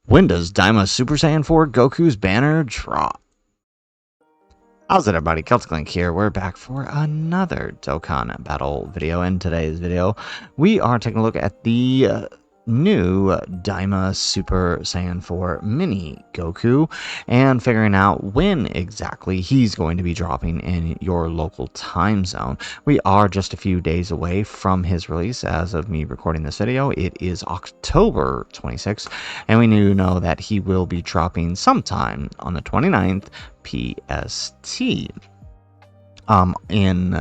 When does Daima Super Saiyan 4 Goku's banner drop? How's it, everybody? Celtic Link here. We're back for another Dokkan Battle video. In today's video, we are taking a look at the new Daima Super Saiyan 4 Mini Goku and figuring out when exactly he's going to be dropping in your local time zone. We are just a few days away from his release as of me recording this video. It is October 26th, and we know that he will be dropping sometime on the 29th PST. In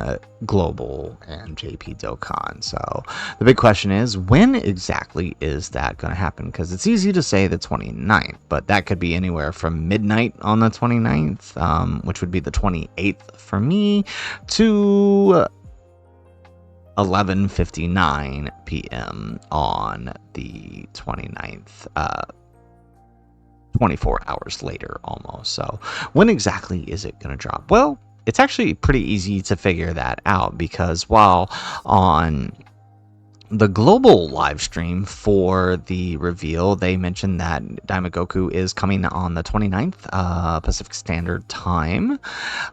Global and JP Dokkan. So the big question is, when exactly is that going to happen? Because it's easy to say the 29th, but that could be anywhere from midnight on the 29th, which would be the 28th for me, to 11:59 p.m. on the 29th, 24 hours later almost. So when exactly is it going to drop? Well, it's actually pretty easy to figure that out, because while on the global live stream for the reveal, they mentioned that Daima Goku is coming on the 29th Pacific Standard Time.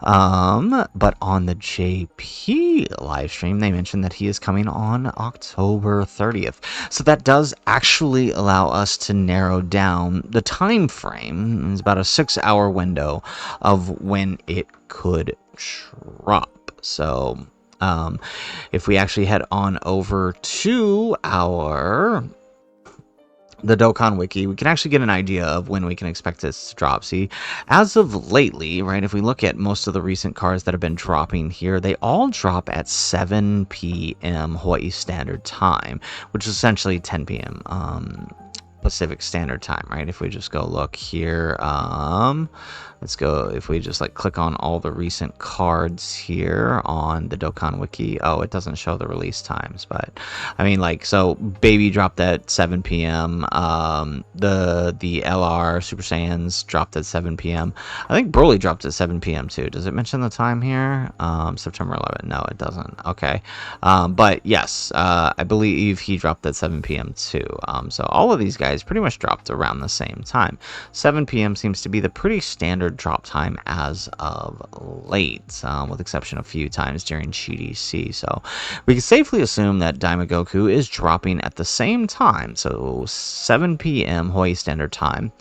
But on the JP live stream, they mentioned that he is coming on October 30th. So that does actually allow us to narrow down the time frame. It's about a 6-hour window of when it could drop. So if we actually head on over to the Dokkan Wiki, we can actually get an idea of when we can expect this to drop. See, as of lately, right, if we look at most of the recent cards that have been dropping here, they all drop at 7 p.m. Hawaii Standard Time, which is essentially 10 p.m. Pacific Standard Time, right? If we just go look here, let's go, if we just like click on all the recent cards here on the Dokkan Wiki. Oh, it doesn't show the release times, but I mean, like, so Baby dropped at 7 p.m. The LR Super Saiyans dropped at 7 p.m. I think Broly dropped at 7 p.m. too. Does it mention the time here? September 11th. No, it doesn't. Okay. But yes, I believe he dropped at 7 p.m. too. So all of these guys pretty much dropped around the same time. 7 p.m. seems to be the pretty standard drop time as of late, with exception of a few times during GDC. So we can safely assume that Daima Goku is dropping at the same time, so 7 p.m. Hawaii Standard Time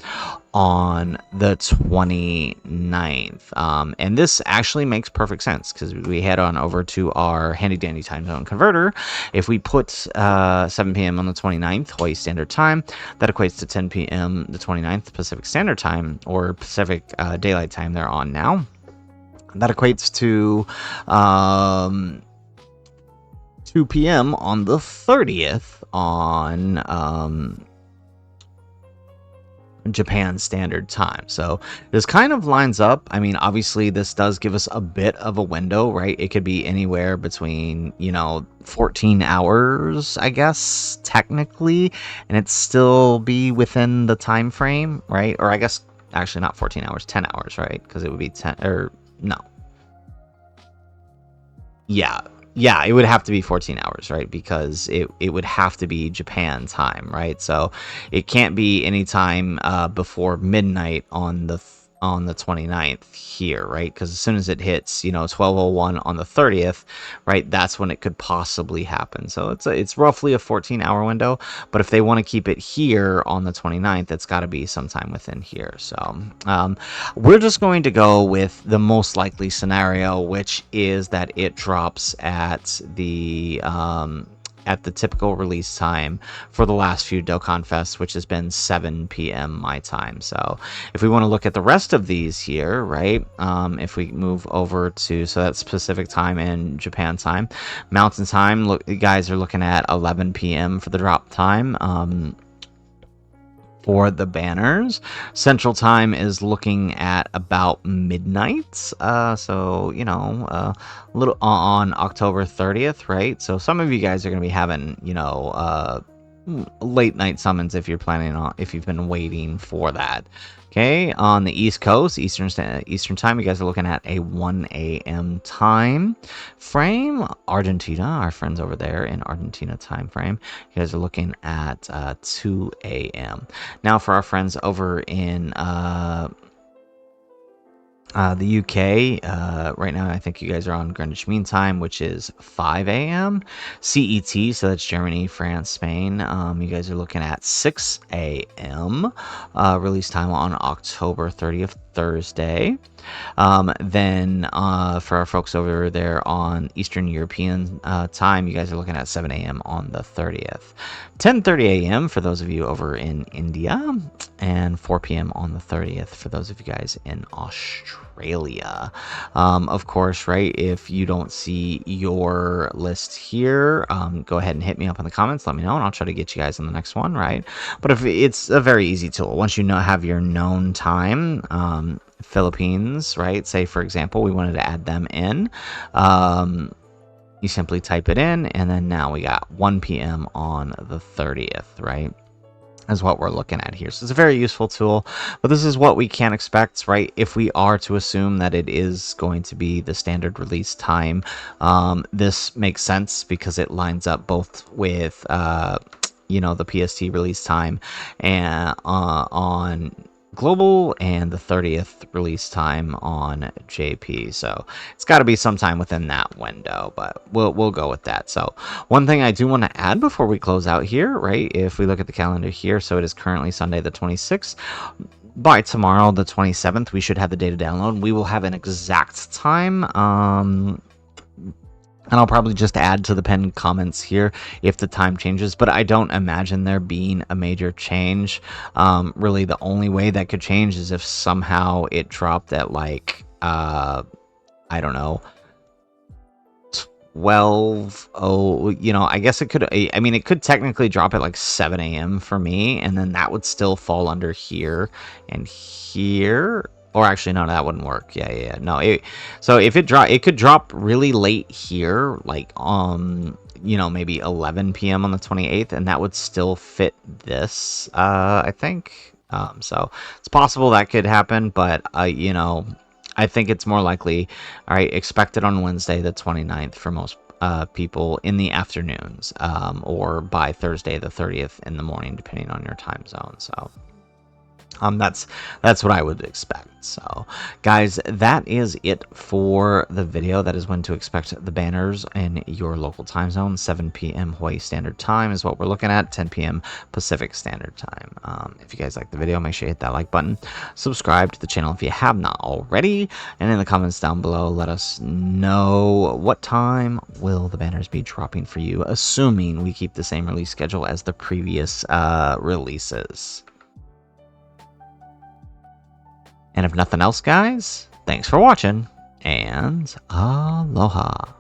on the 29th. And this actually makes perfect sense, because we head on over to our handy dandy time zone converter. If we put 7 p.m. on the 29th Hawaii Standard Time, that equates to 10 p.m. the 29th Pacific Standard Time, or Pacific Daylight Time they're on now. That equates to 2 p.m. on the 30th on Japan Standard Time. So this kind of lines up. I mean, obviously this does give us a bit of a window, right? It could be anywhere between, 14 hours, I guess, technically, and it still be within the time frame, right? Or I guess actually not 14 hours, 10 hours, right? Because it would be 10, or no. Yeah, it would have to be 14 hours, right? Because it would have to be Japan time, right? So it can't be any time before midnight on the 29th here, right? Because as soon as it hits, 12:01 on the 30th, right, that's when it could possibly happen. So it's roughly a 14-hour window, but if they want to keep it here on the 29th, it's got to be sometime within here. So we're just going to go with the most likely scenario, which is that it drops at the typical release time for the last few Dokkan Fests, which has been 7 p.m. my time. So if we want to look at the rest of these here, right, if we move over to, so that's Pacific time and Japan time, Mountain time, look, you guys are looking at 11 p.m. for the drop time. For the banners, Central Time is looking at about midnight. So a little on October 30th, right? So some of you guys are going to be having late night summons if you're planning on, if you've been waiting for that. Okay, on the East Coast, Eastern time, you guys are looking at a 1 a.m. time frame. Argentina, our friends over there in Argentina time frame, you guys are looking at 2 a.m. Now, for our friends over in the UK, right now, I think you guys are on Greenwich Mean Time, which is 5 a.m. CET, so that's Germany, France, Spain. You guys are looking at 6 a.m. Release time on October 30th, Thursday. Then for our folks over there on Eastern European time, you guys are looking at 7 a.m. on the 30th. 10:30 a.m. for those of you over in India, and 4 p.m. on the 30th for those of you guys in Australia. Of course, right, if you don't see your list here, go ahead and hit me up in the comments, let me know, and I'll try to get you guys on the next one, right? But if it's a very easy tool, once you have your known time, Philippines, right, say for example we wanted to add them in, you simply type it in, and then now we got 1 p.m. on the 30th, right? Is what we're looking at here. So it's a very useful tool, but this is what we can expect, right? If we are to assume that it is going to be the standard release time, this makes sense because it lines up both with, the PST release time and on global and the 30th release time on JP. So it's got to be sometime within that window, but we'll go with that. So one thing I do want to add before we close out here, right? If we look at the calendar here, so it is currently Sunday the 26th. By tomorrow the 27th, we should have the data download. We will have an exact time. And I'll probably just add to the pinned comments here if the time changes, but I don't imagine there being a major change. Really, the only way that could change is if somehow it dropped at like, I don't know, 12. I guess it could, I mean, it could technically drop at like 7 a.m. for me, and then that would still fall under here and here. Or actually, no, that wouldn't work. Yeah. No, so if it could drop really late here, like maybe 11 p.m. on the 28th, and that would still fit this, I think. So it's possible that could happen, but I think it's more likely. All right, expect it on Wednesday the 29th for most people in the afternoons, or by Thursday the 30th in the morning, depending on your time zone. So. That's what I would expect. So, guys, that is it for the video. That is when to expect the banners in your local time zone. 7 p.m. Hawaii Standard Time is what we're looking at. 10 p.m. Pacific Standard Time. If you guys like the video, make sure you hit that like button. Subscribe to the channel if you have not already. And in the comments down below, let us know what time will the banners be dropping for you, assuming we keep the same release schedule as the previous releases. And if nothing else, guys, thanks for watching, and aloha.